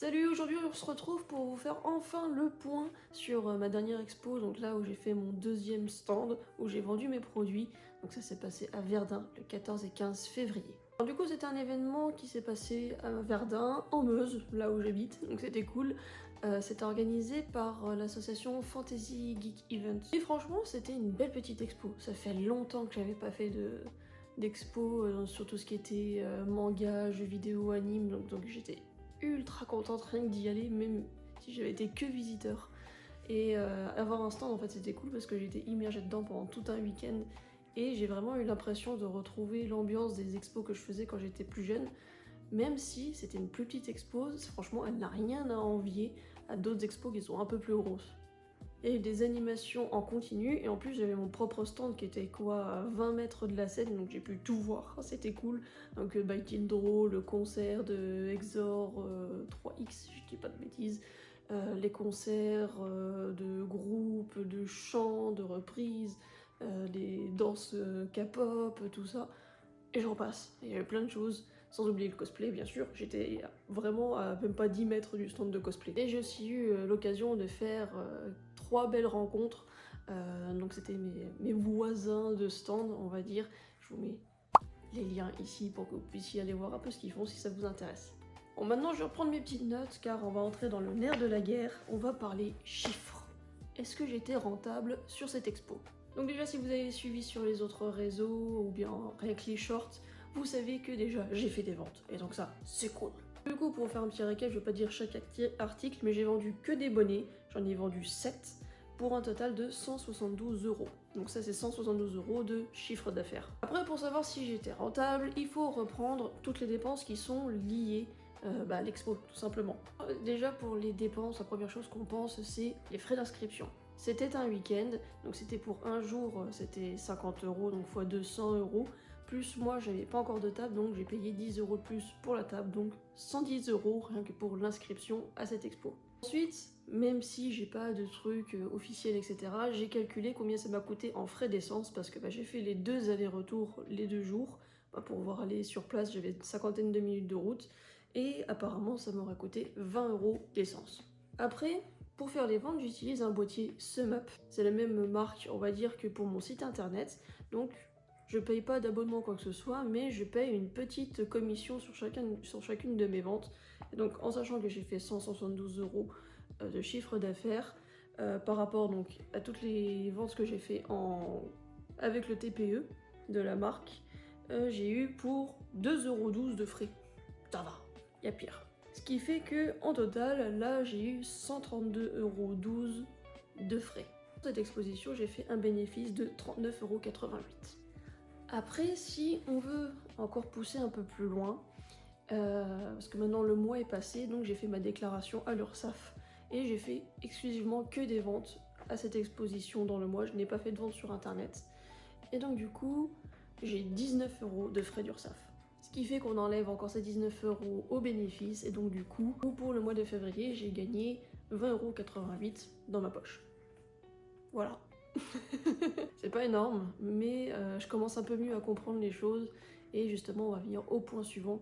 Salut, aujourd'hui on se retrouve pour vous faire enfin le point sur ma dernière expo, donc là où j'ai fait mon deuxième stand, où j'ai vendu mes produits. Donc ça s'est passé à Verdun le 14 et 15 février. Alors, du coup c'était un événement qui s'est passé à Verdun, en Meuse, là où j'habite, donc c'était cool. C'était organisé par l'association Fantasy Geek Events. Et franchement c'était une belle petite expo, ça fait longtemps que j'avais pas fait d'expo sur tout ce qui était manga, jeux vidéo, anime, donc j'étais ultra contente rien que d'y aller, même si j'avais été que visiteur. Et avoir un stand en fait c'était cool parce que j'étais immergée dedans pendant tout un week-end et j'ai vraiment eu l'impression de retrouver l'ambiance des expos que je faisais quand j'étais plus jeune, même si c'était une plus petite expo. Franchement elle n'a rien à envier à d'autres expos qui sont un peu plus grosses. Il y a eu des animations en continu et en plus j'avais mon propre stand qui était quoi à 20 mètres de la scène, donc j'ai pu tout voir, c'était cool. Donc By Tindro, le concert de Exor 3X, je dis pas de bêtises, les concerts de groupes, de chants, de reprises, les danses K-pop, tout ça. Et j'en passe, il y avait plein de choses, sans oublier le cosplay bien sûr, j'étais vraiment à même pas 10 mètres du stand de cosplay. Et j'ai aussi eu l'occasion de faire 3 belles rencontres, donc c'était mes voisins de stand on va dire. Je vous mets les liens ici pour que vous puissiez aller voir un peu ce qu'ils font si ça vous intéresse. Bon, maintenant je vais reprendre mes petites notes car on va entrer dans le nerf de la guerre, on va parler chiffres. Est-ce que j'étais rentable sur cette expo? Donc déjà si vous avez suivi sur les autres réseaux ou bien rien que les shorts, vous savez que déjà j'ai fait des ventes et donc ça c'est cool. Du coup pour vous faire un petit récap, je vais pas dire chaque article mais j'ai vendu que des bonnets, j'en ai vendu 7 pour un total de 172 €. Donc ça c'est 172 € de chiffre d'affaires. Après pour savoir si j'étais rentable, il faut reprendre toutes les dépenses qui sont liées à l'expo tout simplement. Déjà pour les dépenses, la première chose qu'on pense c'est les frais d'inscription. C'était un week-end, donc c'était pour un jour, c'était 50 €, donc x 200 €. Plus moi, j'avais pas encore de table, donc j'ai payé 10 € de plus pour la table, donc 110 € rien que pour l'inscription à cette expo. Ensuite, même si j'ai pas de trucs officiels, etc., j'ai calculé combien ça m'a coûté en frais d'essence, parce que j'ai fait les 2 allers-retours les 2 jours. Pour pouvoir aller sur place, j'avais une cinquantaine de minutes de route, et apparemment ça m'aurait coûté 20 € d'essence. Après, pour faire les ventes, j'utilise un boîtier SumUp. C'est la même marque, on va dire, que pour mon site internet. Donc, je paye pas d'abonnement quoi que ce soit, mais je paye une petite commission sur chacune de mes ventes. Et donc, en sachant que j'ai fait 172 € de chiffre d'affaires, par rapport donc à toutes les ventes que j'ai fait avec le TPE de la marque, j'ai eu pour 2,12 € de frais. Ça va, y a pire. Ce qui fait que en total, là j'ai eu 132,12 € de frais. Pour cette exposition, j'ai fait un bénéfice de 39,88 €. Après, si on veut encore pousser un peu plus loin, parce que maintenant le mois est passé, donc j'ai fait ma déclaration à l'URSSAF et j'ai fait exclusivement que des ventes à cette exposition dans le mois. Je n'ai pas fait de vente sur internet. Et donc du coup, j'ai 19 € de frais d'URSSAF. Ce qui fait qu'on enlève encore ces 19 € au bénéfice, et donc du coup, pour le mois de février, j'ai gagné 20,88 € dans ma poche. Voilà. C'est pas énorme, mais je commence un peu mieux à comprendre les choses, et justement on va venir au point suivant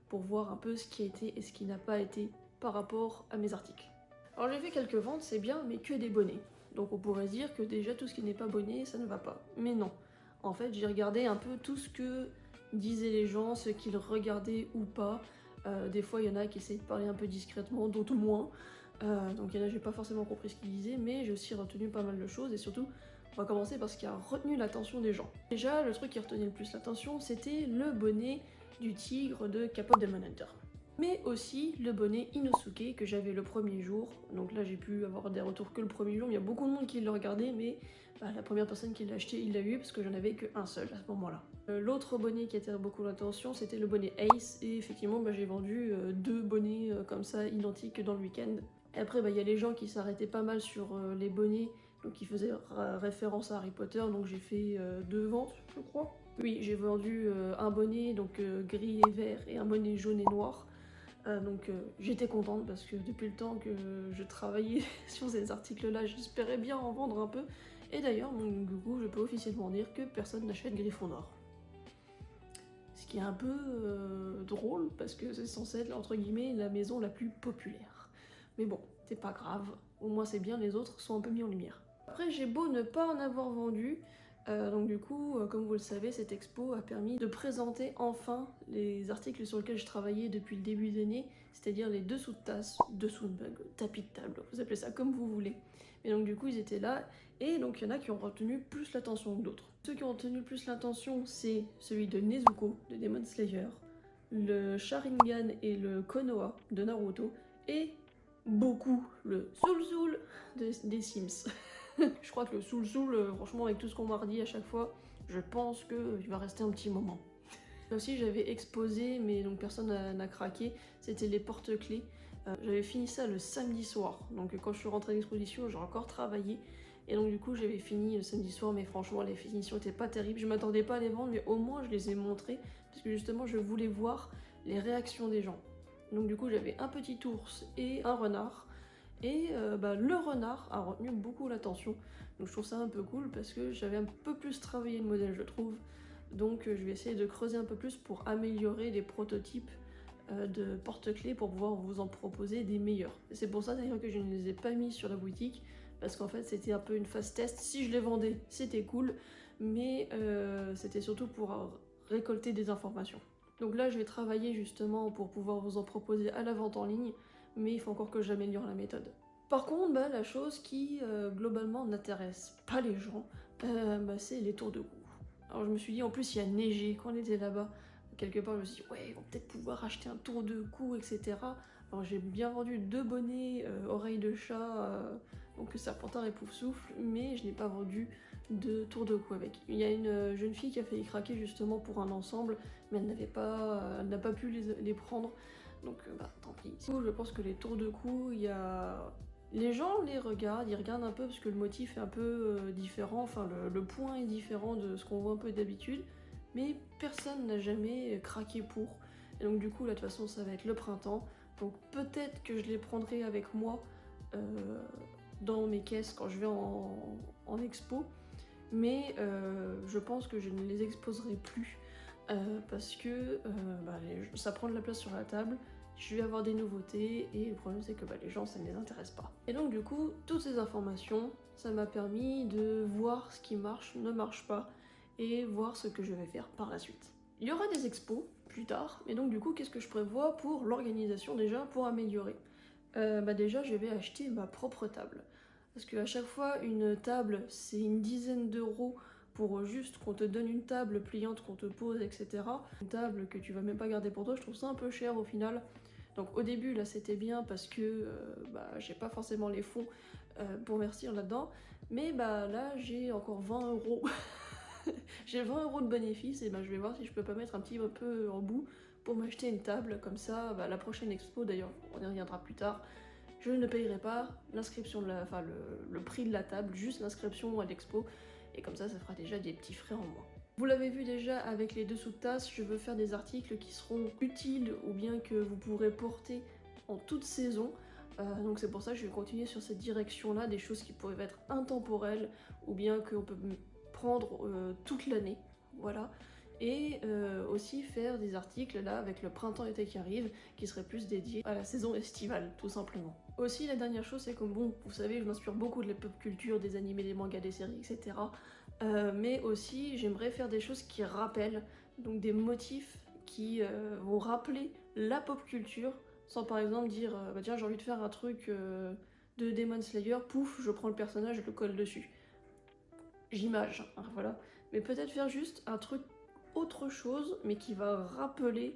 pour voir un peu ce qui a été et ce qui n'a pas été par rapport à mes articles. Alors j'ai fait quelques ventes, c'est bien, mais que des bonnets. Donc on pourrait se dire que déjà tout ce qui n'est pas bonnet, ça ne va pas. Mais non. En fait, j'ai regardé un peu tout ce que disaient les gens, ce qu'ils regardaient ou pas. Des fois, il y en a qui essaient de parler un peu discrètement, d'autres moins. Donc il y en a, j'ai pas forcément compris ce qu'ils disaient, mais j'ai aussi retenu pas mal de choses, et surtout, on va commencer par ce qui a retenu l'attention des gens. Déjà, le truc qui retenait le plus l'attention, c'était le bonnet du tigre de K-pop Demon Hunter. Mais aussi le bonnet Inosuke que j'avais le premier jour. Donc là j'ai pu avoir des retours que le premier jour, il y a beaucoup de monde qui l'a regardé, mais la première personne qui l'a acheté, il l'a eu parce que j'en avais qu'un seul à ce moment-là. L'autre bonnet qui attirait beaucoup l'attention, c'était le bonnet Ace, et effectivement j'ai vendu 2 bonnets comme ça identiques dans le week-end. Et après il y a les gens qui s'arrêtaient pas mal sur les bonnets, donc qui faisaient référence à Harry Potter, donc j'ai fait 2 ventes je crois. Oui, j'ai vendu un bonnet donc gris et vert et un bonnet jaune et noir. Donc j'étais contente parce que depuis le temps que je travaillais sur ces articles-là, j'espérais bien en vendre un peu. Et d'ailleurs, du coup, je peux officiellement dire que personne n'achète Gryffondor. Ce qui est un peu drôle parce que c'est censé être entre guillemets la maison la plus populaire. Mais bon, c'est pas grave, au moins c'est bien, les autres sont un peu mis en lumière. Après j'ai beau ne pas en avoir vendu, donc du coup, comme vous le savez, cette expo a permis de présenter enfin les articles sur lesquels je travaillais depuis le début d'année, c'est-à-dire les dessous de tasses, dessous de mug, tapis de table, vous appelez ça comme vous voulez. Et donc du coup ils étaient là, et donc il y en a qui ont retenu plus l'attention que d'autres. Ceux qui ont retenu plus l'attention, c'est celui de Nezuko de Demon Slayer, le Sharingan et le Konoha de Naruto, et beaucoup le Soul Soul des Sims. Je crois que le Soul Soul, franchement, avec tout ce qu'on m'a dit à chaque fois, je pense qu'il va rester un petit moment. Aussi, j'avais exposé, mais donc personne n'a craqué, c'était les porte-clés. J'avais fini ça le samedi soir, donc quand je suis rentrée à l'exposition, j'ai encore travaillé. Et donc du coup, j'avais fini le samedi soir, mais franchement, les finitions étaient pas terribles. Je m'attendais pas à les vendre, mais au moins, je les ai montrées, parce que justement, je voulais voir les réactions des gens. Donc du coup, j'avais un petit ours et un renard. Et le renard a retenu beaucoup l'attention, donc je trouve ça un peu cool parce que j'avais un peu plus travaillé le modèle, je trouve. Donc je vais essayer de creuser un peu plus pour améliorer les prototypes de porte-clés pour pouvoir vous en proposer des meilleurs. C'est pour ça d'ailleurs que je ne les ai pas mis sur la boutique, parce qu'en fait c'était un peu une phase test. Si je les vendais, c'était cool, mais c'était surtout pour récolter des informations. Donc là je vais travailler justement pour pouvoir vous en proposer à la vente en ligne, mais il faut encore que j'améliore la méthode. Par contre, la chose qui globalement n'intéresse pas les gens, c'est les tours de cou. Alors je me suis dit, en plus il y a neigé quand on était là-bas, quelque part je me suis dit, ouais, ils vont peut-être pouvoir acheter un tour de cou, etc. Alors j'ai bien vendu 2 bonnets oreilles de chat, donc Serpentard et Poufsouffle, mais je n'ai pas vendu de tour de cou avec. Il y a une jeune fille qui a failli craquer justement pour un ensemble, mais elle n'a pas pu les prendre. Donc tant pis. Du coup, je pense que les tours de cou, les gens les regardent, ils regardent un peu parce que le motif est un peu différent, enfin le point est différent de ce qu'on voit un peu d'habitude, mais personne n'a jamais craqué pour. Et donc du coup là de toute façon ça va être le printemps, donc peut-être que je les prendrai avec moi dans mes caisses quand je vais en expo, mais je pense que je ne les exposerai plus. Parce que ça prend de la place sur la table, je vais avoir des nouveautés et le problème c'est que les gens ça ne les intéresse pas. Et donc du coup, toutes ces informations, ça m'a permis de voir ce qui marche, ne marche pas et voir ce que je vais faire par la suite. Il y aura des expos plus tard, mais donc du coup qu'est-ce que je prévois pour l'organisation déjà, pour améliorer déjà je vais acheter ma propre table. Parce qu'à chaque fois une table c'est une dizaine d'euros pour juste qu'on te donne une table pliante qu'on te pose, etc. Une table que tu vas même pas garder pour toi, je trouve ça un peu cher au final. Donc au début là c'était bien parce que j'ai pas forcément les fonds pour investir là-dedans, mais là j'ai encore 20 euros. J'ai 20 euros de bénéfice et je vais voir si je peux pas mettre un petit peu en bout pour m'acheter une table, comme ça la prochaine expo, d'ailleurs on y reviendra plus tard, je ne payerai pas l'inscription, le prix de la table, juste l'inscription à l'expo, et comme ça fera déjà des petits frais en moins. Vous l'avez vu déjà avec les dessous de tasse, je veux faire des articles qui seront utiles ou bien que vous pourrez porter en toute saison. Donc c'est pour ça que je vais continuer sur cette direction-là, des choses qui pourraient être intemporelles ou bien qu'on peut prendre toute l'année, voilà. Et aussi faire des articles là avec le printemps-été qui arrive, qui seraient plus dédiés à la saison estivale, tout simplement. Aussi la dernière chose c'est que vous savez je m'inspire beaucoup de la pop culture, des animés, des mangas, des séries, etc. Mais aussi j'aimerais faire des choses qui rappellent, donc des motifs qui vont rappeler la pop culture, sans par exemple dire tiens j'ai envie de faire un truc de Demon Slayer, pouf je prends le personnage et je le colle dessus. J'image, hein, voilà. Mais peut-être faire juste un truc autre chose, mais qui va rappeler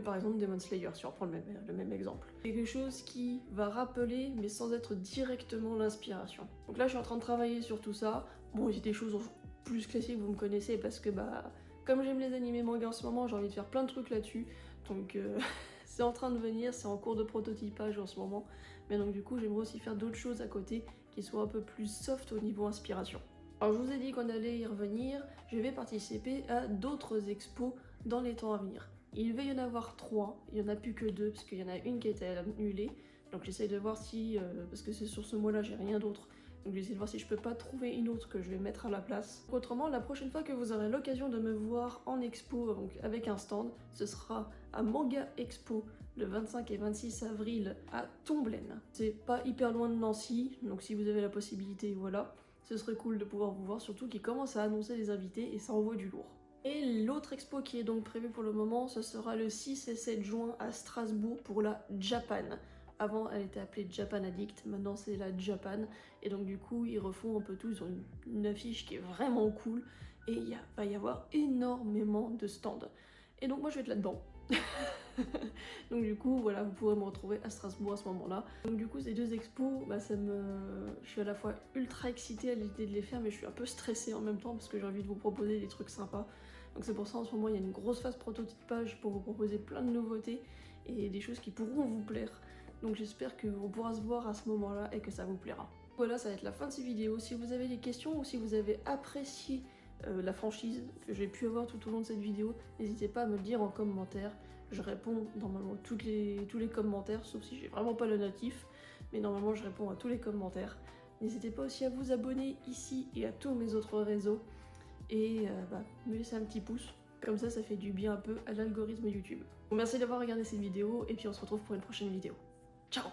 par exemple Demon Slayer, si on reprend le même exemple. Quelque chose qui va rappeler, mais sans être directement l'inspiration. Donc là, je suis en train de travailler sur tout ça. Bon, il y a des choses plus classiques, vous me connaissez, parce que comme j'aime les animés manga en ce moment, j'ai envie de faire plein de trucs là-dessus. Donc c'est en train de venir, c'est en cours de prototypage en ce moment. Mais donc du coup, j'aimerais aussi faire d'autres choses à côté qui soient un peu plus soft au niveau inspiration. Alors je vous ai dit qu'on allait y revenir, je vais participer à d'autres expos dans les temps à venir. Il va y en avoir 3, il n'y en a plus que 2 parce qu'il y en a une qui a été annulée, donc j'essaye de voir si, parce que c'est sur ce mois-là, j'ai rien d'autre, Donc je vais essayer de voir si je peux pas trouver une autre que je vais mettre à la place. Autrement, la prochaine fois que vous aurez l'occasion de me voir en expo, donc avec un stand, ce sera à Manga Expo le 25 et 26 avril à Tomblaine. C'est pas hyper loin de Nancy, donc si vous avez la possibilité, voilà. Ce serait cool de pouvoir vous voir, surtout qu'ils commencent à annoncer les invités et ça envoie du lourd. Et l'autre expo qui est donc prévue pour le moment, ce sera le 6 et 7 juin à Strasbourg pour la Japan. Avant, elle était appelée Japan Addict, maintenant c'est la Japan. Et donc du coup, ils refont un peu tout, ils ont une affiche qui est vraiment cool. Et il va y avoir énormément de stands. Et donc moi je vais être là-dedans. Donc du coup, voilà, vous pourrez me retrouver à Strasbourg à ce moment-là. Donc du coup, ces deux expos, je suis à la fois ultra excitée à l'idée de les faire, mais je suis un peu stressée en même temps parce que j'ai envie de vous proposer des trucs sympas. Donc c'est pour ça en ce moment, il y a une grosse phase prototypage pour vous proposer plein de nouveautés et des choses qui pourront vous plaire. Donc j'espère qu'on pourra se voir à ce moment-là et que ça vous plaira. Voilà, ça va être la fin de cette vidéo. Si vous avez des questions ou si vous avez apprécié la franchise que j'ai pu avoir tout au long de cette vidéo, n'hésitez pas à me le dire en commentaire. Je réponds normalement tous les commentaires, sauf si j'ai vraiment pas le natif, mais normalement je réponds à tous les commentaires. N'hésitez pas aussi à vous abonner ici et à tous mes autres réseaux, et me laisser un petit pouce, comme ça fait du bien un peu à l'algorithme YouTube. Bon, merci d'avoir regardé cette vidéo, et puis on se retrouve pour une prochaine vidéo. Ciao!